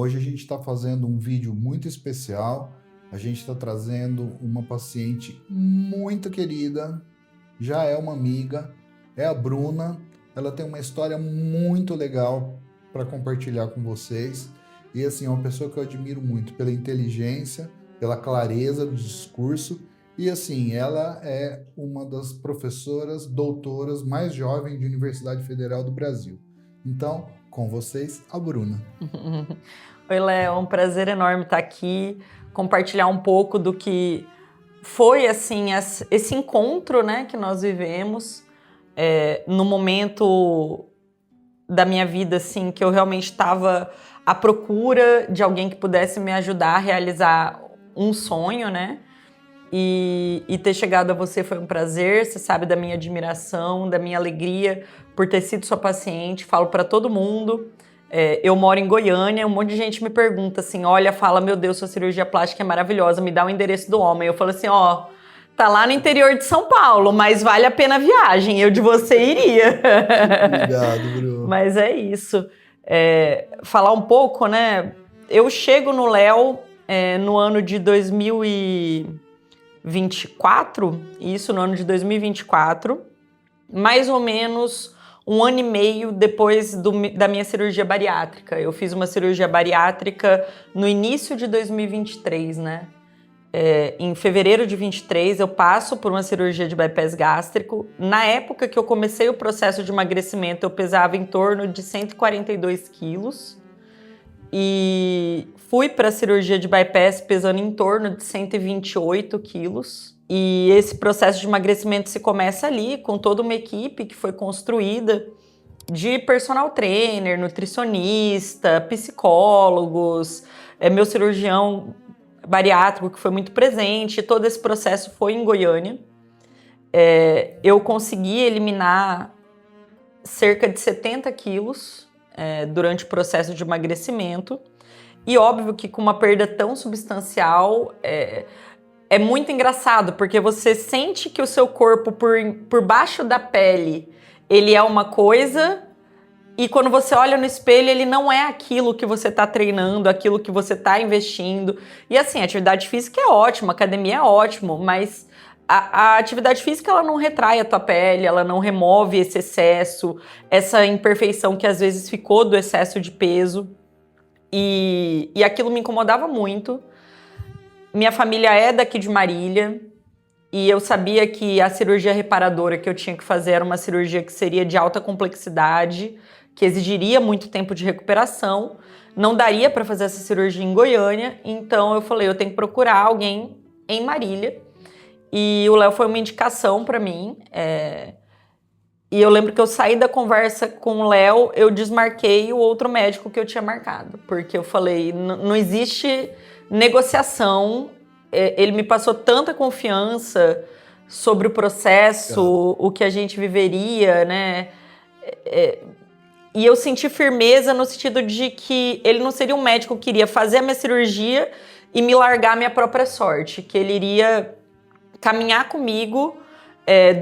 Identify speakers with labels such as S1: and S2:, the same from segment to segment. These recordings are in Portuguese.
S1: Hoje a gente está fazendo um vídeo muito especial. A gente está trazendo uma paciente muito querida, já é uma amiga, é a Bruna. Ela tem uma história muito legal para compartilhar com vocês. E assim, é uma pessoa que eu admiro muito pela inteligência, pela clareza do discurso. E assim, ela é uma das professoras doutoras mais jovens de Universidade Federal do Brasil. Então, com vocês, a Bruna.
S2: Oi, Léo, é um prazer enorme estar aqui, compartilhar um pouco do que foi assim esse encontro, né, que nós vivemos no momento da minha vida, assim, que eu realmente estava à procura de alguém que pudesse me ajudar a realizar um sonho, né? E ter chegado a você foi um prazer. Você sabe da minha admiração, da minha alegria por ter sido sua paciente. Falo para todo mundo. Eu moro em Goiânia, um monte de gente me pergunta assim, olha, fala, meu Deus, sua cirurgia plástica é maravilhosa, me dá o endereço do homem. Eu falo assim, ó, tá lá no interior de São Paulo, mas vale a pena a viagem, eu de você iria.
S1: Obrigado, Bruno.
S2: Mas é isso. Falar um pouco, né? Eu chego no Léo no ano de 2024, isso no ano de 2024, mais ou menos um ano e meio depois da minha cirurgia bariátrica. Eu fiz uma cirurgia bariátrica no início de 2023, né? Em fevereiro de 23, eu passo por uma cirurgia de bypass gástrico. Na época que eu comecei o processo de emagrecimento, eu pesava em torno de 142 quilos. E fui para a cirurgia de bypass pesando em torno de 128 quilos. E esse processo de emagrecimento se começa ali, com toda uma equipe que foi construída de personal trainer, nutricionista, psicólogos, meu cirurgião bariátrico que foi muito presente. Todo esse processo foi em Goiânia. Eu consegui eliminar cerca de 70 quilos durante o processo de emagrecimento. E óbvio que com uma perda tão substancial, é muito engraçado, porque você sente que o seu corpo, por baixo da pele, ele é uma coisa, e quando você olha no espelho, ele não é aquilo que você está treinando, aquilo que você está investindo. E assim, a atividade física é ótima, a academia é ótimo, mas a atividade física, ela não retrai a tua pele, ela não remove esse excesso, essa imperfeição que às vezes ficou do excesso de peso. E aquilo me incomodava muito. Minha família é daqui de Marília e eu sabia que a cirurgia reparadora que eu tinha que fazer era uma cirurgia que seria de alta complexidade, que exigiria muito tempo de recuperação. Não daria para fazer essa cirurgia em Goiânia, então eu falei, eu tenho que procurar alguém em Marília. E o Léo foi uma indicação para mim. E eu lembro que eu saí da conversa com o Léo, eu desmarquei o outro médico que eu tinha marcado, porque eu falei, não existe negociação. Ele me passou tanta confiança sobre o processo, o que a gente viveria, né? E eu senti firmeza no sentido de que ele não seria um médico que iria fazer a minha cirurgia e me largar a minha própria sorte, que ele iria caminhar comigo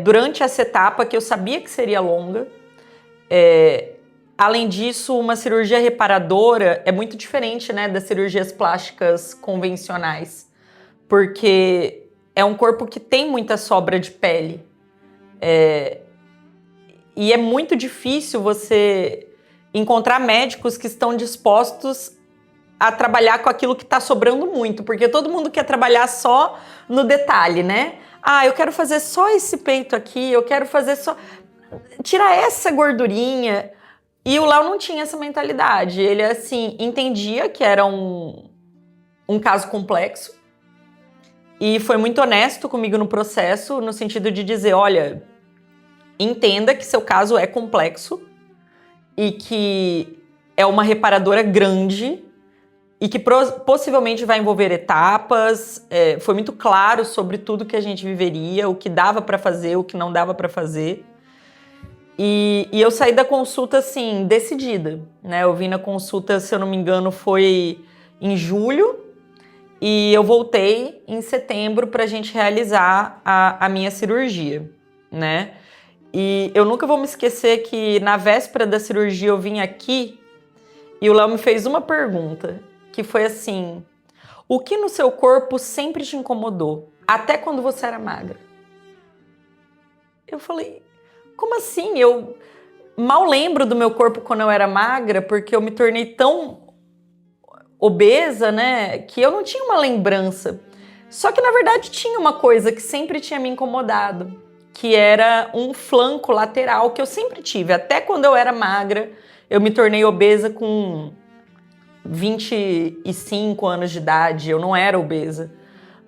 S2: durante essa etapa, que eu sabia que seria longa. Além disso, uma cirurgia reparadora é muito diferente, né, das cirurgias plásticas convencionais, porque é um corpo que tem muita sobra de pele. E é muito difícil você encontrar médicos que estão dispostos a trabalhar com aquilo que está sobrando muito, porque todo mundo quer trabalhar só no detalhe, né? Ah, eu quero fazer só esse peito aqui, eu quero fazer só... tirar essa gordurinha. E o Léo não tinha essa mentalidade. Ele, assim, entendia que era um caso complexo e foi muito honesto comigo no processo, no sentido de dizer, olha, entenda que seu caso é complexo e que é uma reparadora grande e que possivelmente vai envolver etapas. Foi muito claro sobre tudo que a gente viveria, o que dava para fazer, o que não dava para fazer. E eu saí da consulta, assim, decidida, né? Eu vim na consulta, se eu não me engano, foi em julho, e eu voltei em setembro para a gente realizar a minha cirurgia, né? E eu nunca vou me esquecer que na véspera da cirurgia eu vim aqui E o Léo me fez uma pergunta, que foi assim: o que no seu corpo sempre te incomodou, até quando você era magra? Eu falei, como assim? Eu mal lembro do meu corpo quando eu era magra, porque eu me tornei tão obesa, né, que eu não tinha uma lembrança. Só que, na verdade, tinha uma coisa que sempre tinha me incomodado, que era um flanco lateral que eu sempre tive. Até quando eu era magra, eu me tornei obesa com 25 anos de idade, eu não era obesa.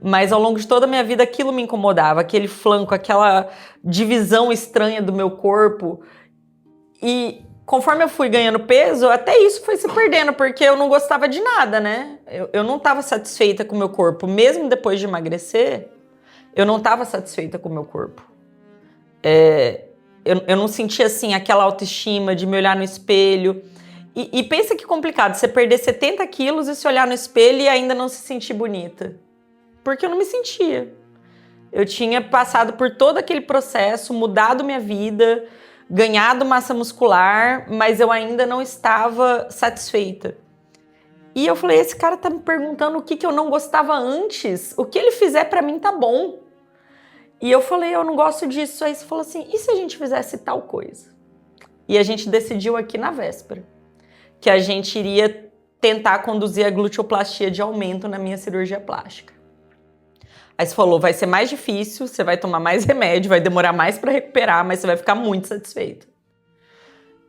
S2: Mas ao longo de toda a minha vida aquilo me incomodava, aquele flanco, aquela divisão estranha do meu corpo. E conforme eu fui ganhando peso, até isso foi se perdendo, porque eu não gostava de nada, né? Eu não estava satisfeita com o meu corpo. Mesmo depois de emagrecer, eu não estava satisfeita com o meu corpo. Eu não sentia, assim, aquela autoestima de me olhar no espelho. E pensa que complicado, você perder 70 quilos e se olhar no espelho e ainda não se sentir bonita. Porque eu não me sentia. Eu tinha passado por todo aquele processo, mudado minha vida, ganhado massa muscular, mas eu ainda não estava satisfeita. E eu falei, esse cara tá me perguntando o que eu não gostava antes, o que ele fizer pra mim tá bom. E eu falei, eu não gosto disso. Aí você falou assim, e se a gente fizesse tal coisa? E a gente decidiu aqui na véspera que a gente iria tentar conduzir a gluteoplastia de aumento na minha cirurgia plástica. Aí você falou, vai ser mais difícil, você vai tomar mais remédio, vai demorar mais para recuperar, mas você vai ficar muito satisfeita.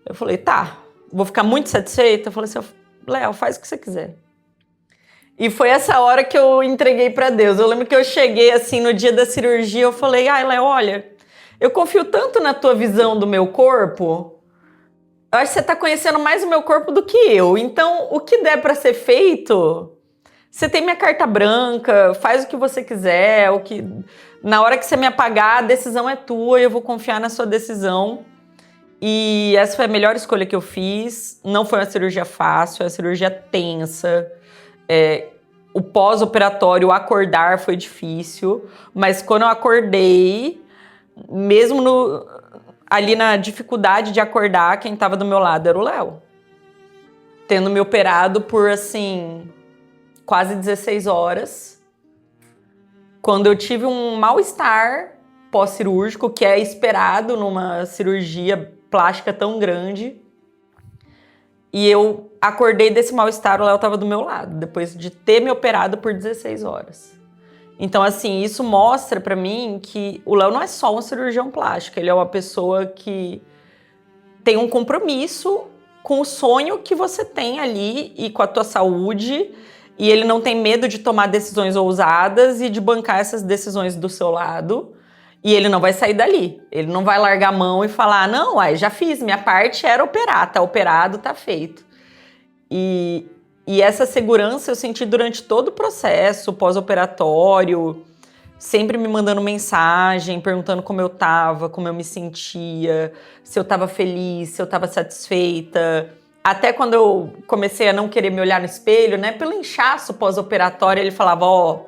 S2: Eu falei, tá, vou ficar muito satisfeita? Eu falei assim, Léo, faz o que você quiser. E foi essa hora que eu entreguei para Deus. Eu lembro que eu cheguei assim no dia da cirurgia, eu falei, ai, Léo, olha, eu confio tanto na tua visão do meu corpo, eu acho que você tá conhecendo mais o meu corpo do que eu. Então, o que der para ser feito, você tem minha carta branca, faz o que você quiser, na hora que você me apagar, a decisão é tua e eu vou confiar na sua decisão. E essa foi a melhor escolha que eu fiz. Não foi uma cirurgia fácil, é uma cirurgia tensa. O pós-operatório, acordar foi difícil, mas quando eu acordei, mesmo ali na dificuldade de acordar, quem estava do meu lado era o Léo. Tendo me operado por, assim, quase 16 horas. Quando eu tive um mal-estar pós-cirúrgico, que é esperado numa cirurgia plástica tão grande. E eu acordei desse mal-estar, o Léo estava do meu lado, depois de ter me operado por 16 horas. Então, assim, isso mostra pra mim que o Léo não é só um cirurgião plástico, ele é uma pessoa que tem um compromisso com o sonho que você tem ali e com a tua saúde, e ele não tem medo de tomar decisões ousadas e de bancar essas decisões do seu lado, e ele não vai sair dali. Ele não vai largar a mão e falar, não, já fiz, minha parte era operar, tá operado, tá feito. E essa segurança eu senti durante todo o processo pós-operatório, sempre me mandando mensagem, perguntando como eu tava, como eu me sentia, se eu tava feliz, se eu tava satisfeita. Até quando eu comecei a não querer me olhar no espelho, né? Pelo inchaço pós-operatório, ele falava,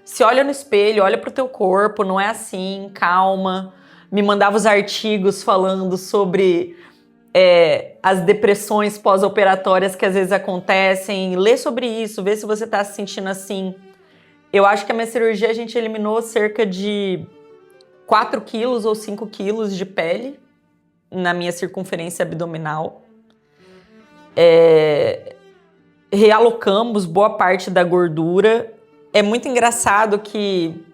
S2: se olha no espelho, olha pro teu corpo, não é assim, calma. Me mandava os artigos falando sobre as depressões pós-operatórias que às vezes acontecem. Lê sobre isso, vê se você tá se sentindo assim. Eu acho que a minha cirurgia a gente eliminou cerca de 4 quilos ou 5 quilos de pele na minha circunferência abdominal. Realocamos boa parte da gordura. É muito engraçado que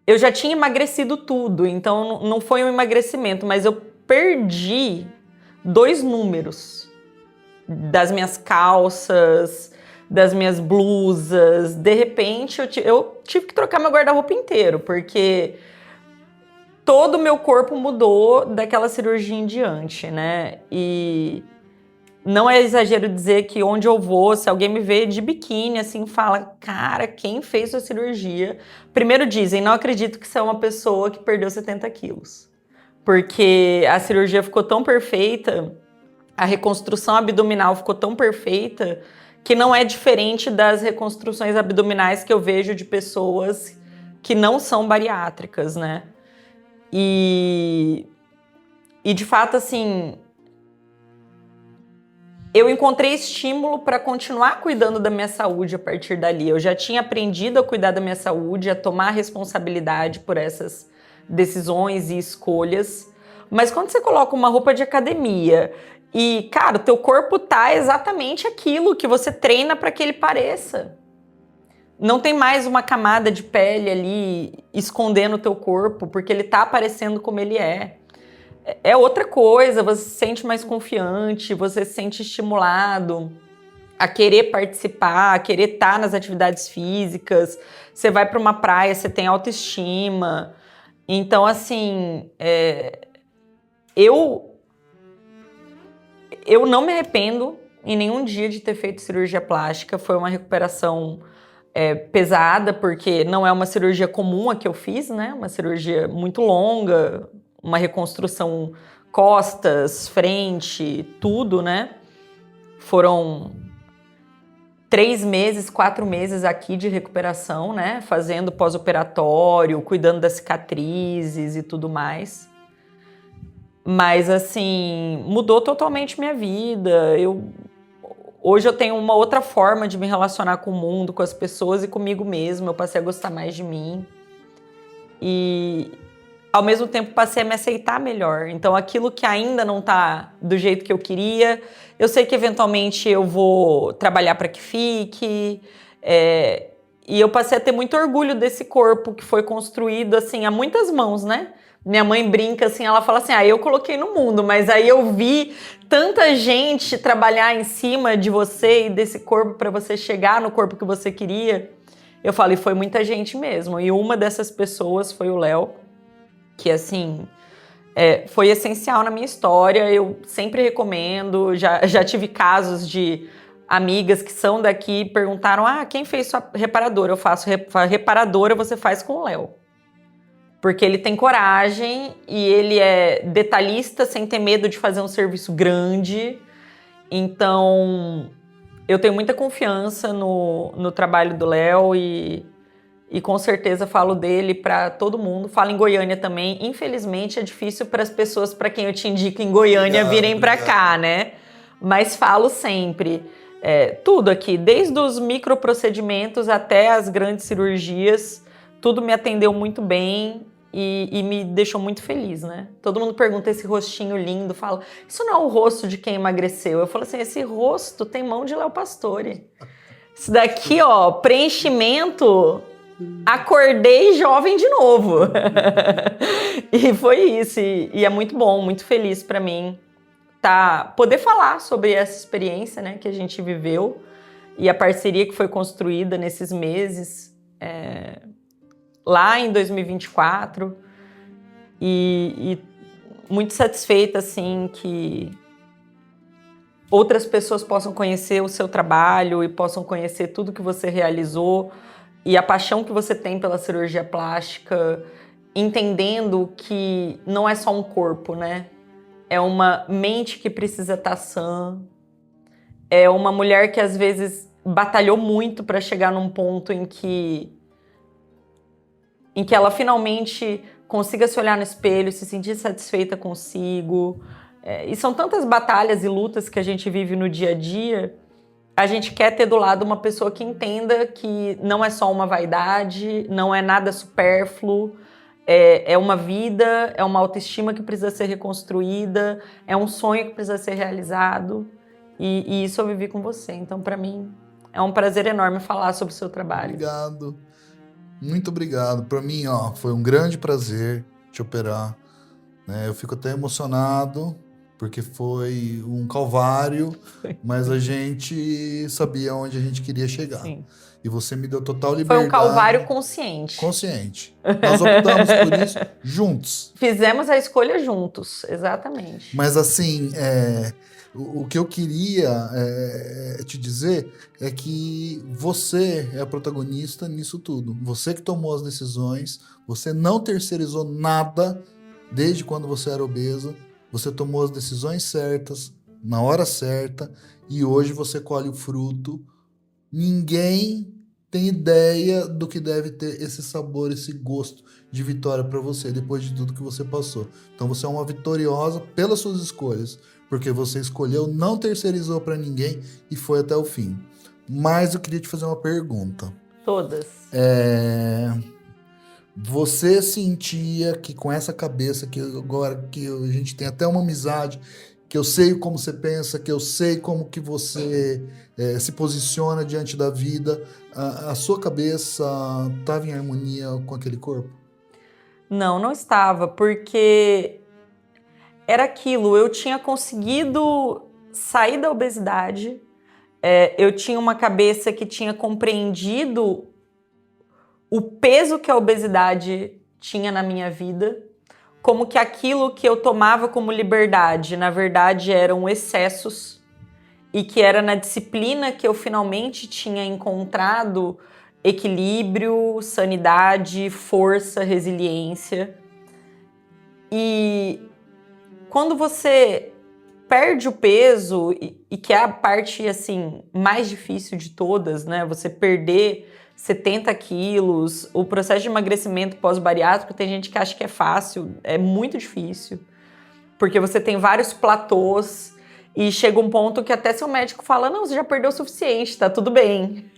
S2: eu já tinha emagrecido tudo, então não foi um emagrecimento, mas eu perdi 2 números das minhas calças, das minhas blusas. De repente, eu tive que trocar meu guarda-roupa inteiro, porque todo o meu corpo mudou daquela cirurgia em diante, né? E não é exagero dizer que onde eu vou, se alguém me vê de biquíni, assim, fala, cara, quem fez sua cirurgia? Primeiro dizem, não acredito que você é uma pessoa que perdeu 70 quilos. Porque a cirurgia ficou tão perfeita, a reconstrução abdominal ficou tão perfeita, que não é diferente das reconstruções abdominais que eu vejo de pessoas que não são bariátricas, né? E de fato, assim, eu encontrei estímulo para continuar cuidando da minha saúde a partir dali. Eu já tinha aprendido a cuidar da minha saúde, a tomar responsabilidade por essas decisões e escolhas. Mas quando você coloca uma roupa de academia e, cara, o teu corpo tá exatamente aquilo que você treina para que ele pareça. Não tem mais uma camada de pele ali escondendo o teu corpo, porque ele tá aparecendo como ele é. É outra coisa, você se sente mais confiante, você se sente estimulado a querer participar, a querer estar nas atividades físicas. Você vai para uma praia, você tem autoestima. Então, assim, eu não me arrependo em nenhum dia de ter feito cirurgia plástica. Foi uma recuperação pesada, porque não é uma cirurgia comum a que eu fiz, né? Uma cirurgia muito longa, uma reconstrução costas, frente, tudo, né? Foram 3 meses, 4 meses aqui de recuperação, né? Fazendo pós-operatório, cuidando das cicatrizes e tudo mais. Mas, assim, mudou totalmente minha vida. Hoje eu tenho uma outra forma de me relacionar com o mundo, com as pessoas e comigo mesma. Eu passei a gostar mais de mim. E, ao mesmo tempo, passei a me aceitar melhor. Então, aquilo que ainda não tá do jeito que eu queria, eu sei que eventualmente eu vou trabalhar para que fique. E eu passei a ter muito orgulho desse corpo que foi construído, assim, a muitas mãos, né? Minha mãe brinca assim, ela fala assim, eu coloquei no mundo, mas aí eu vi tanta gente trabalhar em cima de você e desse corpo para você chegar no corpo que você queria. Eu falo, e foi muita gente mesmo. E uma dessas pessoas foi o Léo, que assim, foi essencial na minha história. Eu sempre recomendo, já tive casos de amigas que são daqui, perguntaram, quem fez sua reparadora? Eu faço reparadora, você faz com o Léo. Porque ele tem coragem e ele é detalhista sem ter medo de fazer um serviço grande. Então, eu tenho muita confiança no trabalho do Léo e com certeza falo dele para todo mundo. Falo em Goiânia também. Infelizmente, é difícil para as pessoas para quem eu te indico em Goiânia virem para cá, né? Mas falo sempre. Tudo aqui, desde os microprocedimentos até as grandes cirurgias, tudo me atendeu muito bem. E me deixou muito feliz, né? Todo mundo pergunta esse rostinho lindo, fala, isso não é o rosto de quem emagreceu? Eu falo assim, esse rosto tem mão de Léo Pastore. Isso daqui, ó, preenchimento, acordei jovem de novo. E foi isso, e é muito bom, muito feliz pra mim poder falar sobre essa experiência, né, que a gente viveu e a parceria que foi construída nesses meses, lá em 2024 e muito satisfeita, assim, que outras pessoas possam conhecer o seu trabalho e possam conhecer tudo que você realizou e a paixão que você tem pela cirurgia plástica, entendendo que não é só um corpo, né? É uma mente que precisa estar sã, é uma mulher que às vezes batalhou muito para chegar num ponto em que ela finalmente consiga se olhar no espelho, se sentir satisfeita consigo. E são tantas batalhas e lutas que a gente vive no dia a dia, a gente quer ter do lado uma pessoa que entenda que não é só uma vaidade, não é nada supérfluo, é uma vida, é uma autoestima que precisa ser reconstruída, é um sonho que precisa ser realizado, e isso eu vivi com você. Então, para mim, é um prazer enorme falar sobre o seu trabalho.
S1: Obrigado. Muito obrigado. Para mim, foi um grande prazer te operar. Né? Eu fico até emocionado, porque foi um calvário, mas a gente sabia onde a gente queria chegar.
S2: Sim.
S1: E você me deu total liberdade.
S2: Foi um calvário consciente.
S1: Consciente. Nós optamos por isso juntos.
S2: Fizemos a escolha juntos, exatamente.
S1: Mas assim, o que eu queria te dizer é que você é a protagonista nisso tudo. Você que tomou as decisões, você não terceirizou nada desde quando você era obesa, você tomou as decisões certas, na hora certa, e hoje você colhe o fruto. Ninguém tem ideia do que deve ter esse sabor, esse gosto de vitória para você, depois de tudo que você passou. Então você é uma vitoriosa pelas suas escolhas, porque você escolheu, não terceirizou para ninguém e foi até o fim. Mas eu queria te fazer uma pergunta.
S2: Todas.
S1: Você sentia que com essa cabeça, que agora que a gente tem até uma amizade, que eu sei como você pensa, que eu sei como que você se posiciona diante da vida, a sua cabeça estava em harmonia com aquele corpo?
S2: Não, não estava, porque era aquilo, eu tinha conseguido sair da obesidade, eu tinha uma cabeça que tinha compreendido o peso que a obesidade tinha na minha vida, como que aquilo que eu tomava como liberdade, na verdade, eram excessos, e que era na disciplina que eu finalmente tinha encontrado equilíbrio, sanidade, força, resiliência. E quando você perde o peso, e que é a parte assim mais difícil de todas, né? Você perder 70 quilos, o processo de emagrecimento pós-bariátrico, tem gente que acha que é fácil, é muito difícil, porque você tem vários platôs e chega um ponto que até seu médico fala, não, você já perdeu o suficiente, tá tudo bem.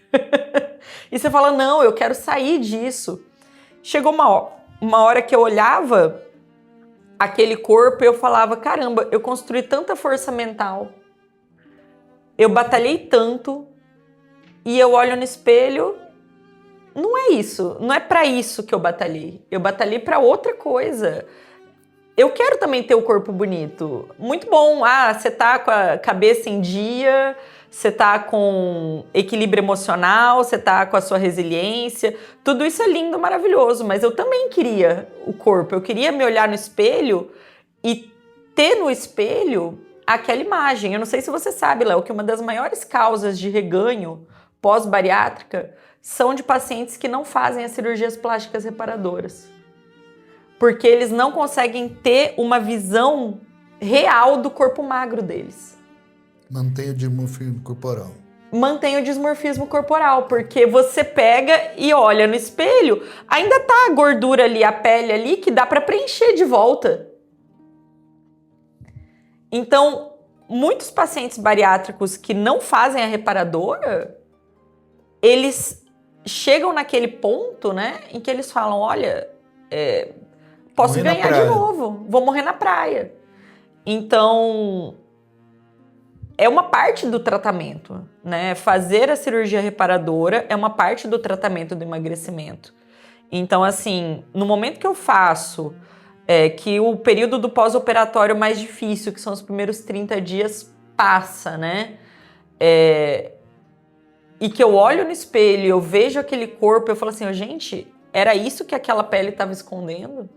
S2: E você fala, não, eu quero sair disso. Chegou uma hora que eu olhava aquele corpo e eu falava, caramba, eu construí tanta força mental, eu batalhei tanto, e eu olho no espelho, não é isso, não é pra isso que eu batalhei pra outra coisa. Eu quero também ter o corpo bonito. Muito bom, você tá com a cabeça em dia, você tá com equilíbrio emocional, você tá com a sua resiliência, tudo isso é lindo, maravilhoso, mas eu também queria o corpo, eu queria me olhar no espelho e ter no espelho aquela imagem. Eu não sei se você sabe, Léo, que uma das maiores causas de reganho pós-bariátrica são de pacientes que não fazem as cirurgias plásticas reparadoras. Porque eles não conseguem ter uma visão real do corpo magro deles.
S1: Mantém o dimorfismo corporal.
S2: Mantém o dismorfismo corporal, porque você pega e olha no espelho, ainda tá a gordura ali, a pele ali, que dá para preencher de volta. Então, muitos pacientes bariátricos que não fazem a reparadora, eles chegam naquele ponto, né, em que eles falam, olha, posso ganhar de novo, vou morrer na praia. Então, é uma parte do tratamento, né? Fazer a cirurgia reparadora é uma parte do tratamento do emagrecimento. Então, assim, no momento que eu faço, que o período do pós-operatório mais difícil, que são os primeiros 30 dias, passa, né? E que eu olho no espelho, eu vejo aquele corpo, eu falo assim, gente, era isso que aquela pele estava escondendo?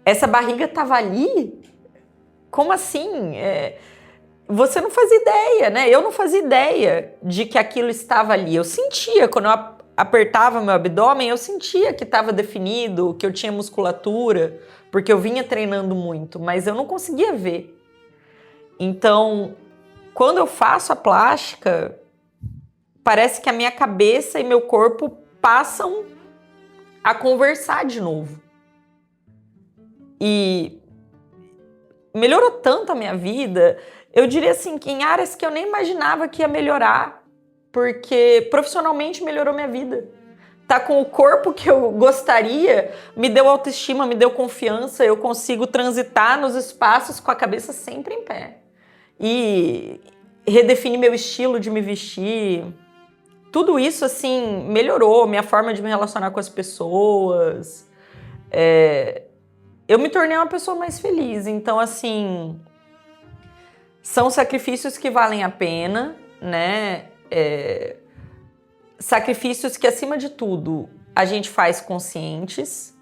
S2: Essa barriga estava ali? Como assim? Você não fazia ideia, né? Eu não fazia ideia de que aquilo estava ali. Eu sentia, quando eu apertava meu abdômen, eu sentia que estava definido, que eu tinha musculatura, porque eu vinha treinando muito, mas eu não conseguia ver. Então, quando eu faço a plástica, parece que a minha cabeça e meu corpo passam a conversar de novo. E melhorou tanto a minha vida, eu diria assim, que em áreas que eu nem imaginava que ia melhorar, porque profissionalmente melhorou minha vida. Tá com o corpo que eu gostaria, me deu autoestima, me deu confiança, eu consigo transitar nos espaços com a cabeça sempre em pé. E redefini meu estilo de me vestir. Tudo isso, assim, melhorou minha forma de me relacionar com as pessoas. Eu me tornei uma pessoa mais feliz. Então, assim, são sacrifícios que valem a pena, né? Sacrifícios que, acima de tudo, a gente faz conscientes.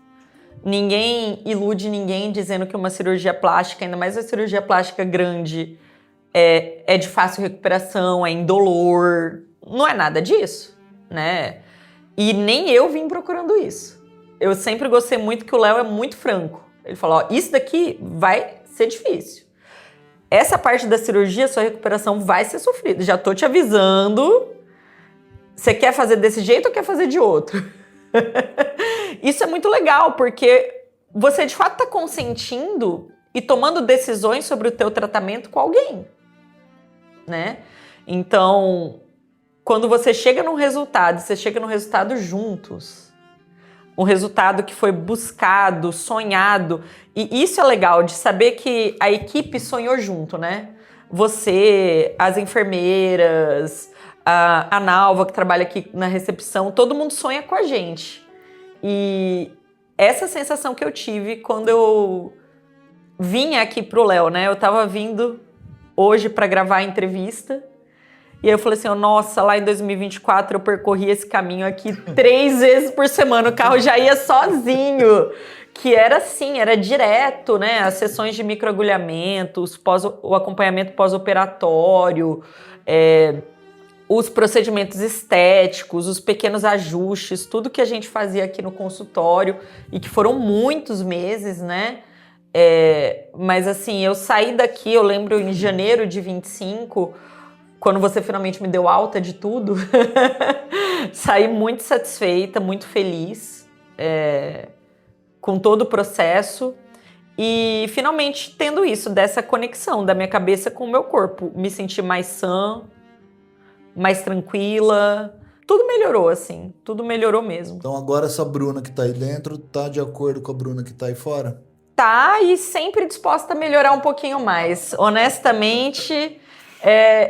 S2: Ninguém ilude ninguém dizendo que uma cirurgia plástica, ainda mais uma cirurgia plástica grande, é de fácil recuperação, é indolor. Não é nada disso, né? E nem eu vim procurando isso. Eu sempre gostei muito que o Léo é muito franco. Ele falou, isso daqui vai ser difícil. Essa parte da cirurgia, sua recuperação vai ser sofrida. Já tô te avisando Você quer fazer desse jeito ou quer fazer de outro? Isso é muito legal, porque você de fato está consentindo e tomando decisões sobre o teu tratamento com alguém, né? Então, quando você chega num resultado, você chega num resultado juntos, um resultado que foi buscado, sonhado, e isso é legal de saber que a equipe sonhou junto, né? Você, as enfermeiras, a Nalva que trabalha aqui na recepção, todo mundo sonha com a gente. E essa sensação que eu tive quando eu vim aqui pro Léo, né? Eu tava vindo hoje para gravar a entrevista. E aí eu falei assim, nossa, lá em 2024 eu percorri esse caminho aqui 3 vezes por semana, o carro já ia sozinho, que era assim, era direto, né? As sessões de microagulhamento, o acompanhamento pós-operatório, os procedimentos estéticos, os pequenos ajustes, tudo que a gente fazia aqui no consultório, e que foram muitos meses, né? Mas assim, eu saí daqui, eu lembro em janeiro de 25, quando você finalmente me deu alta de tudo, saí muito satisfeita, muito feliz com todo o processo e finalmente tendo isso, dessa conexão da minha cabeça com o meu corpo. Me senti mais sã, mais tranquila, tudo melhorou assim, tudo melhorou mesmo.
S1: Então agora essa Bruna que tá aí dentro tá de acordo com a Bruna que tá aí fora?
S2: Tá, e sempre disposta a melhorar um pouquinho mais. Honestamente,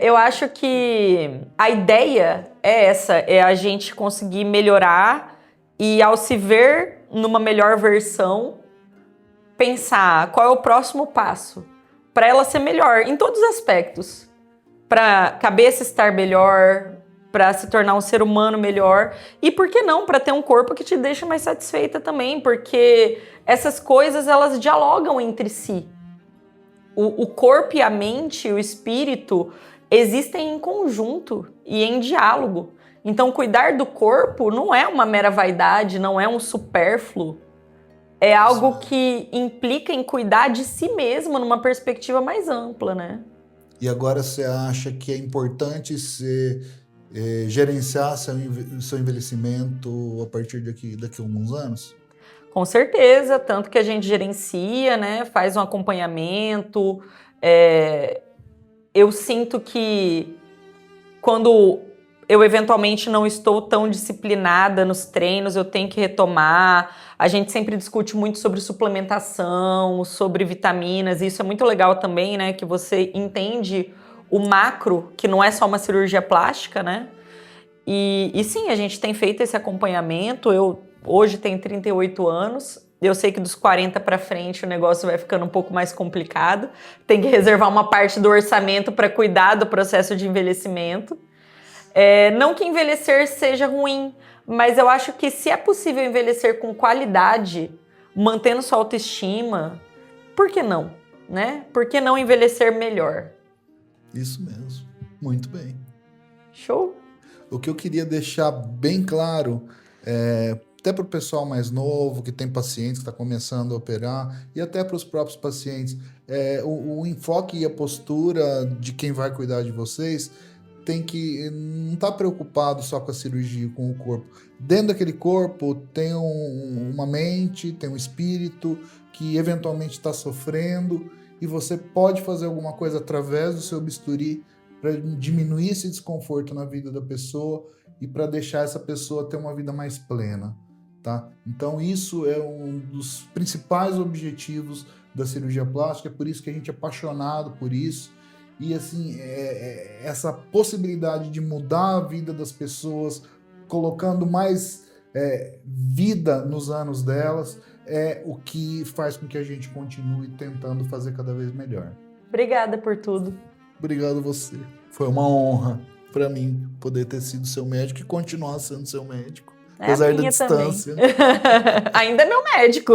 S2: eu acho que a ideia é essa, é a gente conseguir melhorar e, ao se ver numa melhor versão, pensar qual é o próximo passo para ela ser melhor em todos os aspectos. Para a cabeça estar melhor, para se tornar um ser humano melhor e, por que não, para ter um corpo que te deixa mais satisfeita também, porque essas coisas, elas dialogam entre si. O corpo e a mente, o espírito, existem em conjunto e em diálogo. Então, cuidar do corpo não é uma mera vaidade, não é um supérfluo. É algo que implica em cuidar de si mesmo numa perspectiva mais ampla, né?
S1: E agora você acha que é importante gerenciar seu envelhecimento a partir daqui a alguns anos?
S2: Com certeza, tanto que a gente gerencia, né? Faz um acompanhamento. Eu sinto que quando eu eventualmente não estou tão disciplinada nos treinos, eu tenho que retomar. A gente sempre discute muito sobre suplementação, sobre vitaminas. Isso é muito legal também, né? Que você entende o macro, que não é só uma cirurgia plástica, né? E sim, a gente tem feito esse acompanhamento. Eu hoje tenho 38 anos. Eu sei que dos 40 para frente o negócio vai ficando um pouco mais complicado. Tem que reservar uma parte do orçamento para cuidar do processo de envelhecimento. Não que envelhecer seja ruim, mas eu acho que se é possível envelhecer com qualidade, mantendo sua autoestima, por que não, né? Por que não envelhecer melhor?
S1: Isso mesmo. Muito bem.
S2: Show?
S1: O que eu queria deixar bem claro, até para o pessoal mais novo, que tem pacientes que está começando a operar, e até para os próprios pacientes, o enfoque e a postura de quem vai cuidar de vocês tem que não estar preocupado só com a cirurgia, com o corpo. Dentro daquele corpo tem uma mente, tem um espírito que eventualmente está sofrendo, e você pode fazer alguma coisa através do seu bisturi para diminuir esse desconforto na vida da pessoa e para deixar essa pessoa ter uma vida mais plena, tá? Então isso é um dos principais objetivos da cirurgia plástica, é por isso que a gente é apaixonado por isso. E assim, essa possibilidade de mudar a vida das pessoas, colocando mais vida nos anos delas, é o que faz com que a gente continue tentando fazer cada vez melhor.
S2: Obrigada por tudo.
S1: Obrigado a você. Foi uma honra para mim poder ter sido seu médico e continuar sendo seu médico, apesar da distância.
S2: Ainda é meu médico.